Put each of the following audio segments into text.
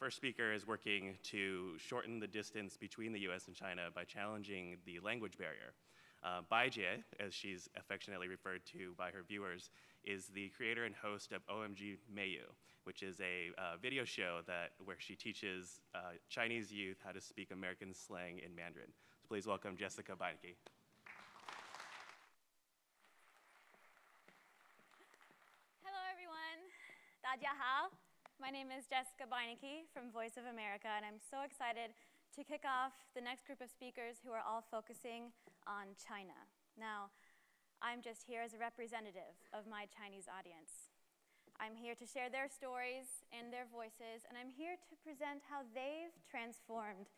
first speaker is working to shorten the distance between the US and China by challenging the language barrier. Beinecke, as she's affectionately referred to by her viewers, is the creator and host of OMG Meiyu, which is a video show where she teaches Chinese youth how to speak American slang in Mandarin. So please welcome Jessica Beinecke. Hello, everyone. 大家好. My name is Jessica Beinecke from Voice of America, and I'm so excited to kick off the next group of speakers who are all focusing on China. Now, I'm just here as a representative of my Chinese audience. I'm here to share their stories and their voices, and I'm here to present how they've transformed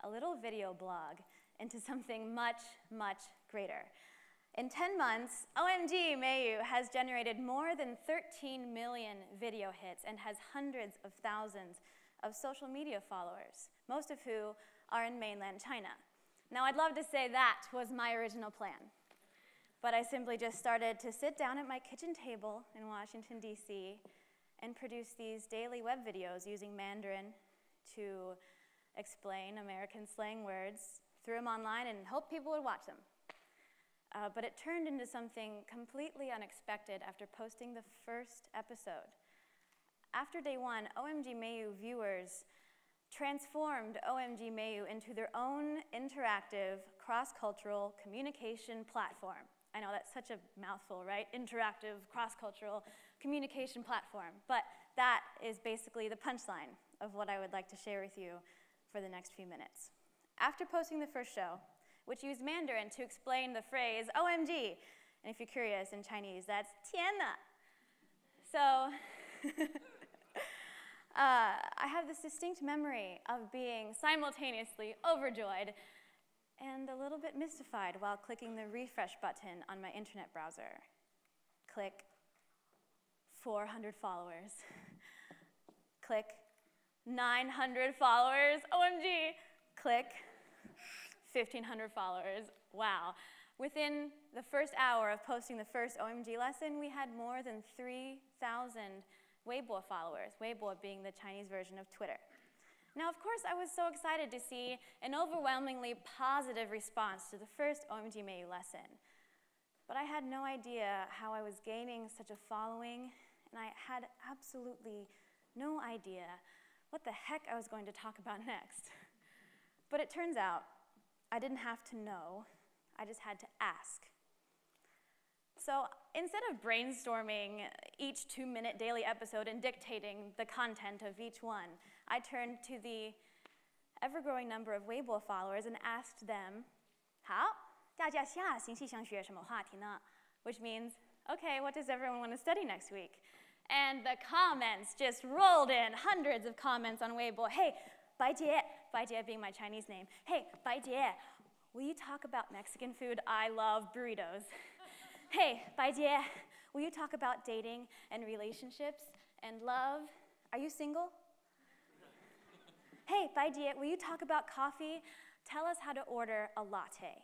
a little video blog into something much, much greater. In 10 months, OMG Meiyu has generated more than 13 million video hits and has hundreds of thousands of social media followers, most of who are in mainland China. Now, I'd love to say that was my original plan, but I simply just started to sit down at my kitchen table in Washington, D.C. and produce these daily web videos using Mandarin to explain American slang words, threw them online, and hoped people would watch them. But it turned into something completely unexpected after posting the first episode. After day one, OMG Meiyu viewers transformed OMG Meiyu into their own interactive, cross-cultural communication platform. I know that's such a mouthful, right? Interactive, cross-cultural communication platform. But that is basically the punchline of what I would like to share with you for the next few minutes. After posting the first show, which used Mandarin to explain the phrase OMG, and if you're curious, in Chinese, that's 天哪. So, I have this distinct memory of being simultaneously overjoyed and a little bit mystified while clicking the refresh button on my internet browser. Click, 400 followers. Click, 900 followers, OMG. Click, 1,500 followers, wow. Within the first hour of posting the first OMG lesson, we had more than 3,000 Weibo followers, Weibo being the Chinese version of Twitter. Now, of course, I was so excited to see an overwhelmingly positive response to the first OMG Meiyu lesson. But I had no idea how I was gaining such a following, and I had absolutely no idea what the heck I was going to talk about next. But it turns out, I didn't have to know, I just had to ask. So instead of brainstorming each 2-minute daily episode and dictating the content of each one, I turned to the ever-growing number of Weibo followers and asked them, 好，大家下星期想学什么话题呢? Which means, okay, what does everyone want to study next week? And the comments just rolled in, hundreds of comments on Weibo. Hey, Beinecke, Beinecke being my Chinese name. Hey, Beinecke, will you talk about Mexican food? I love burritos. Hey, Beinecke, will you talk about dating and relationships and love? Are you single? Hey, Beinecke, will you talk about coffee? Tell us how to order a latte.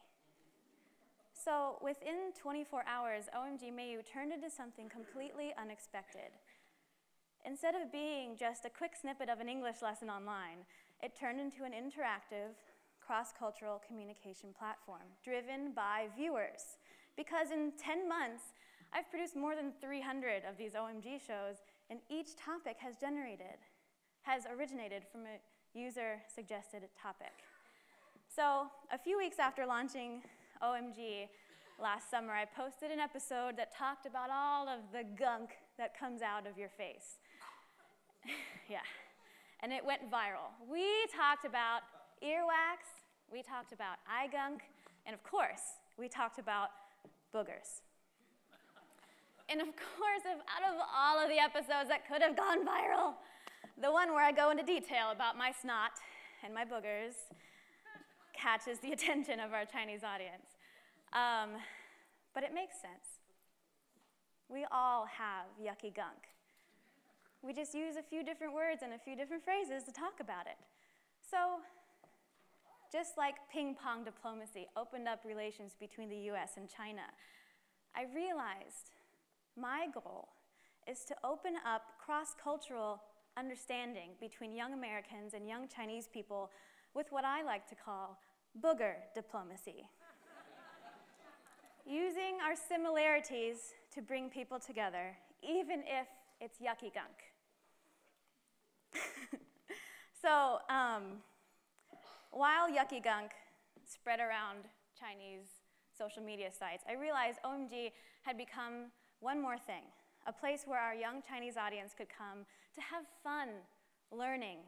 So within 24 hours, OMG Meiyu turned into something completely unexpected. Instead of being just a quick snippet of an English lesson online, it turned into an interactive, cross-cultural communication platform driven by viewers. Because in 10 months, I've produced more than 300 of these OMG shows, and each topic has originated from a user-suggested topic. So a few weeks after launching OMG last summer, I posted an episode that talked about all of the gunk that comes out of your face. Yeah, and it went viral. We talked about earwax, we talked about eye gunk, and of course, we talked about boogers. And of course, out of all of the episodes that could have gone viral, the one where I go into detail about my snot and my boogers catches the attention of our Chinese audience. But it makes sense. We all have yucky gunk. We just use a few different words and a few different phrases to talk about it. So, just like ping-pong diplomacy opened up relations between the US and China, I realized my goal is to open up cross-cultural understanding between young Americans and young Chinese people with what I like to call booger diplomacy. Using our similarities to bring people together, even if it's yucky gunk. So, while yucky gunk spread around Chinese social media sites, I realized OMG had become one more thing, a place where our young Chinese audience could come to have fun learning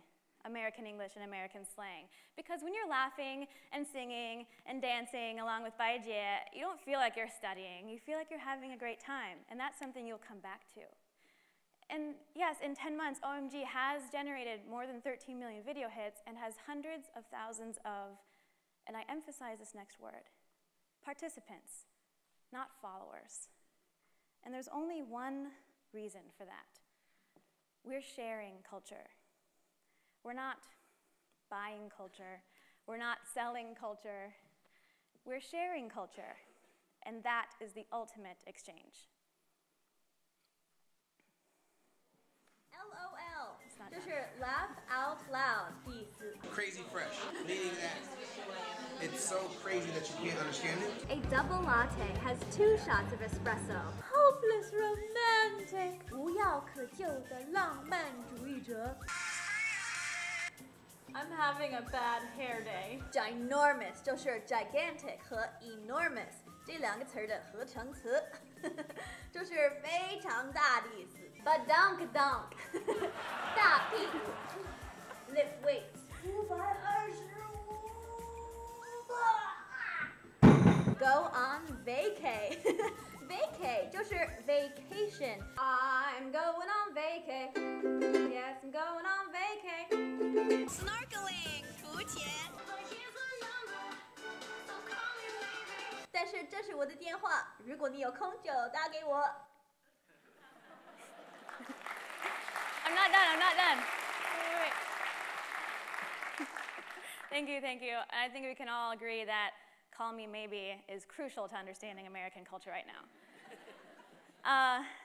American English and American slang. Because when you're laughing and singing and dancing along with Beinecke, you don't feel like you're studying. You feel like you're having a great time, and that's something you'll come back to. And yes, in 10 months, OMG has generated more than 13 million video hits and has hundreds of thousands of, and I emphasize this next word, participants, not followers. And there's only one reason for that. We're sharing culture. We're not buying culture. We're not selling culture. We're sharing culture. And that is the ultimate exchange. LOL 就是 laugh out loud 意思。 Crazy fresh, meaning that it's so crazy that you can't understand it. A double latte has 2 shots of espresso. Hopeless romantic 无药可救的浪漫主义者。 I'm having a bad hair day. Ginormous 就是 gigantic 和 enormous 这2个词的合成词，就是非常大的意思。Badunk dunk 大屁股 ，lift weights 525。Go on vacay vacay 就是 vacation。I'm going on vacay. Yes, I'm going on vacay. Snorkeling 浮潜。但是这是我的电话，如果你有空就打给我。I'm not done, I'm not done. Wait. Thank you. I think we can all agree that Call Me Maybe is crucial to understanding American culture right now.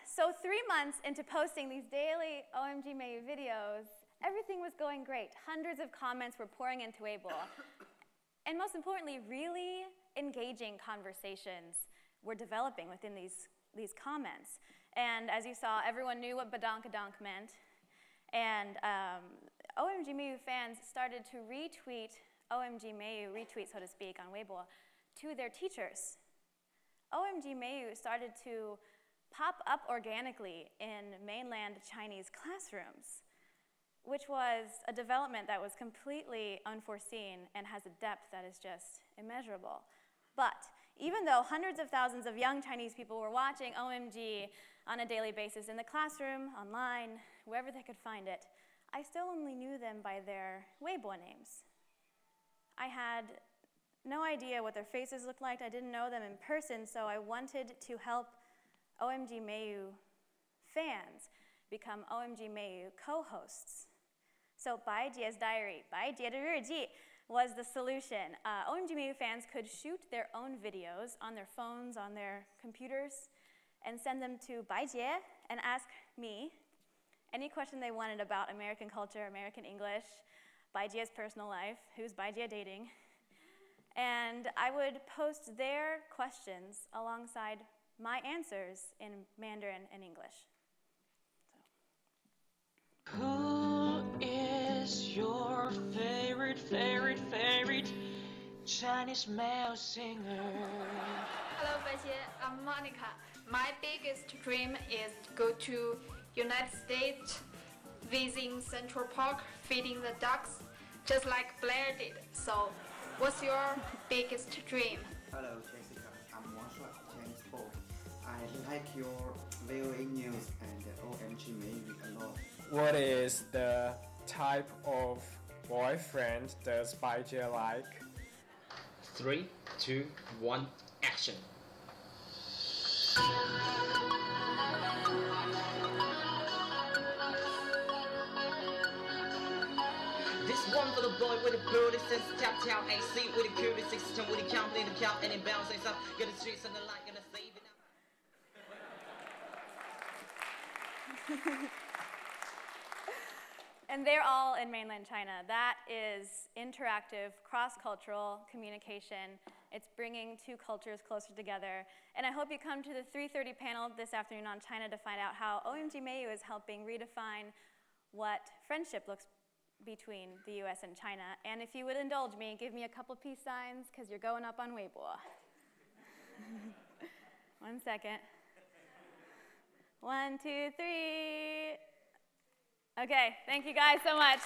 So 3 months into posting these daily OMG Meiyu videos, everything was going great. Hundreds of comments were pouring into Weibo. And most importantly, really engaging conversations were developing within these comments. And as you saw, everyone knew what badonkadonk meant. And OMG Meiyu fans started to retweet OMG Meiyu, retweet so to speak, on Weibo to their teachers. OMG Meiyu started to pop up organically in mainland Chinese classrooms, which was a development that was completely unforeseen and has a depth that is just immeasurable. But even though hundreds of thousands of young Chinese people were watching OMG on a daily basis in the classroom, online, wherever they could find it, I still only knew them by their Weibo names. I had no idea what their faces looked like. I didn't know them in person, so I wanted to help OMG Meiyu fans become OMG Meiyu co-hosts. So Baijia's diary, Baijie的日记, was the solution. OMG Meiyu fans could shoot their own videos on their phones, on their computers, and send them to Baijie and ask me any question they wanted about American culture, American English, Baijie's personal life, who's Baijie dating. And I would post their questions alongside my answers in Mandarin and English. Who is your favorite Chinese male singer? Hello, Beinecke. I'm Monica. My biggest dream is to go to United States, visiting Central Park, feeding the ducks, just like Blair did. So, what's your biggest dream? Hello, Jessica. I'm Washua James Paul. I like your VOA news and OMG Meiyu a lot. What is the type of boyfriend does Beinecke like? 3, 2, 1, action. This one for the boy with the booty sense, tap tap AC with the curious system, with the count in the count and in bounce and stuff. Get the streets and the light, gonna save it now. And they're all in mainland China. That is interactive, cross-cultural communication. It's bringing two cultures closer together. And I hope you come to the 3:30 panel this afternoon on China to find out how OMG Meiyu is helping redefine what friendship looks between the US and China. And if you would indulge me, give me a couple peace signs, because you're going up on Weibo. 1 second. 1, 2, 3. Okay, thank you guys so much.